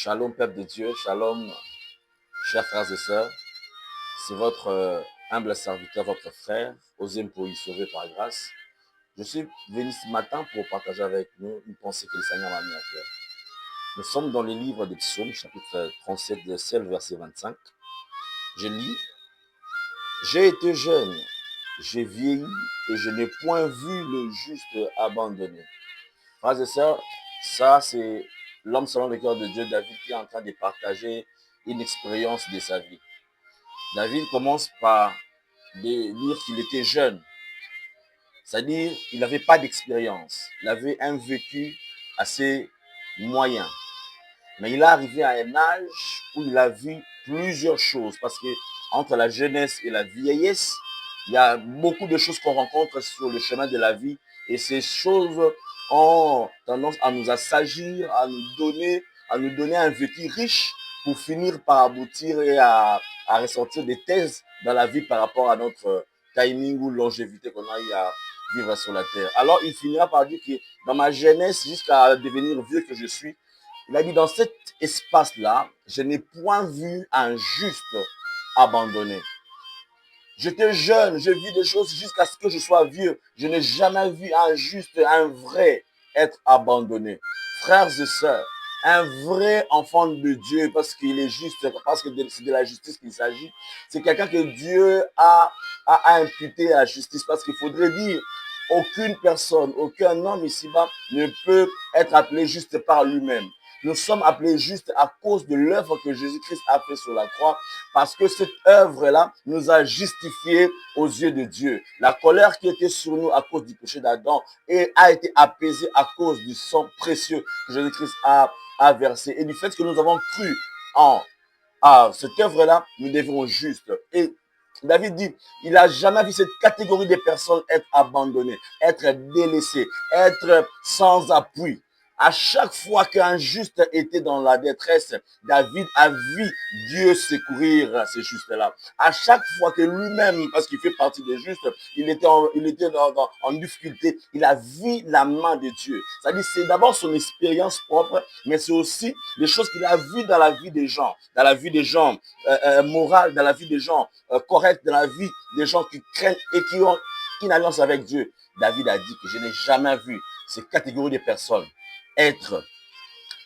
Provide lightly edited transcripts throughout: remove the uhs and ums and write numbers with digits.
Shalom, peuple de Dieu, shalom, chers frères et sœurs. C'est votre humble serviteur, votre frère, Osem pour y sauver par grâce. Je suis venu ce matin pour partager avec nous une pensée que le Seigneur m'a mis à cœur. Nous sommes dans le livre des Psaumes, chapitre 37, verset 25. Je lis, « J'ai été jeune, j'ai vieilli et je n'ai point vu le juste abandonné. » Frères et sœurs, ça c'est l'homme selon le cœur de Dieu, David, qui est en train de partager une expérience de sa vie. David commence par dire qu'il était jeune, c'est-à-dire qu'il n'avait pas d'expérience, il avait un vécu assez moyen. Mais il est arrivé à un âge où il a vu plusieurs choses, parce que entre la jeunesse et la vieillesse, il y a beaucoup de choses qu'on rencontre sur le chemin de la vie, et ces choses ont tendance à nous assagir, à nous donner un vécu riche pour finir par aboutir et à ressortir des thèses dans la vie par rapport à notre timing ou longévité qu'on a eu à vivre sur la terre. Alors il finira par dire que dans ma jeunesse, jusqu'à devenir vieux que je suis, il a dit, dans cet espace-là, je n'ai point vu un juste abandonné. J'étais jeune, j'ai vu des choses jusqu'à ce que je sois vieux. Je n'ai jamais vu un juste, un vrai être abandonné. Frères et sœurs, un vrai enfant de Dieu, parce qu'il est juste, parce que c'est de la justice qu'il s'agit, c'est quelqu'un que Dieu a imputé à la justice, parce qu'il faudrait dire, aucune personne, aucun homme ici-bas ne peut être appelé juste par lui-même. Nous sommes appelés juste à cause de l'œuvre que Jésus-Christ a fait sur la croix, parce que cette œuvre-là nous a justifiés aux yeux de Dieu. La colère qui était sur nous à cause du péché d'Adam a été apaisée à cause du sang précieux que Jésus-Christ a versé. Et du fait que nous avons cru à cette œuvre-là, nous devenons justes. Et David dit, il n'a jamais vu cette catégorie de personnes être abandonnées, être délaissées, être sans appui. À chaque fois qu'un juste était dans la détresse, David a vu Dieu secourir ces justes-là. À chaque fois que lui-même, parce qu'il fait partie des justes, il était en difficulté, il a vu la main de Dieu. C'est-à-dire, c'est d'abord son expérience propre, mais c'est aussi les choses qu'il a vues dans la vie des gens, morales, dans la vie des gens corrects, dans la vie des gens qui craignent et qui ont une alliance avec Dieu. David a dit que je n'ai jamais vu ces catégories de personnes être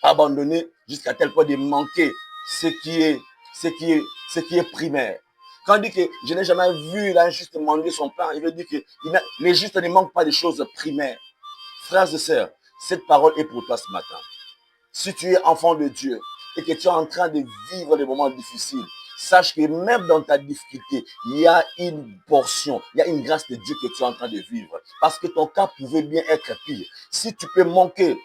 abandonné jusqu'à tel point de manquer ce qui est primaire. Quand il dit que je n'ai jamais vu l'injuste mendier son pain, il veut dire que les justes ne manquent pas des choses primaires. Frères et sœurs, cette parole est pour toi ce matin. Si tu es enfant de Dieu et que tu es en train de vivre des moments difficiles, sache que même dans ta difficulté, il y a une portion, il y a une grâce de Dieu que tu es en train de vivre. Parce que ton cas pouvait bien être pire. Si tu peux manquer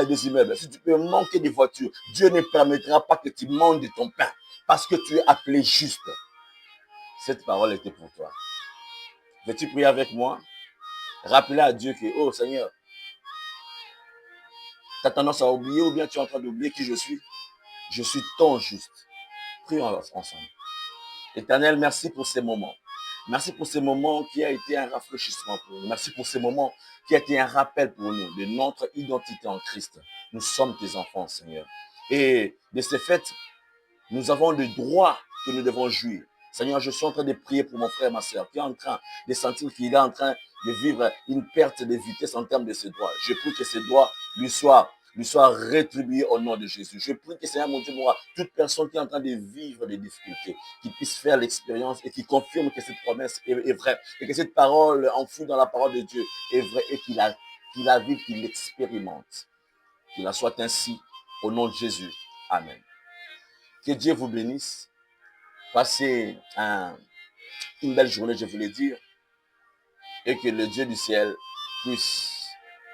des immeubles, si tu peux manquer des voitures, Dieu ne permettra pas que tu manges de ton pain. Parce que tu es appelé juste. Cette parole était pour toi. Veux-tu prier avec moi? Rappelez à Dieu que, oh Seigneur, tu as tendance à oublier ou bien tu es en train d'oublier qui je suis. Je suis ton juste. Prions ensemble. Éternel, merci pour ces moments. Merci pour ces moments qui a été un rafraîchissement pour nous. Merci pour ces moments qui a été un rappel pour nous de notre identité en Christ. Nous sommes tes enfants, Seigneur. Et de ce fait, nous avons le droit que nous devons jouir. Seigneur, je suis en train de prier pour mon frère et ma soeur qui est en train de sentir qu'il est en train de vivre une perte de vitesse en termes de ses droits. Je prie que ses droits lui soient rétribués au nom de Jésus. Je prie que Seigneur mon Dieu, moi, toute personne qui est en train de vivre des difficultés, qui puisse faire l'expérience et qui confirme que cette promesse est vraie et que cette parole enfouie dans la parole de Dieu est vraie et qu'il la vive, qu'il l'expérimente. Qu'il en soit ainsi au nom de Jésus. Amen. Que Dieu vous bénisse. Passez une belle journée, je voulais dire, et que le Dieu du ciel puisse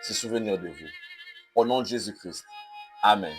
se souvenir de vous. Au nom de Jésus-Christ. Amen.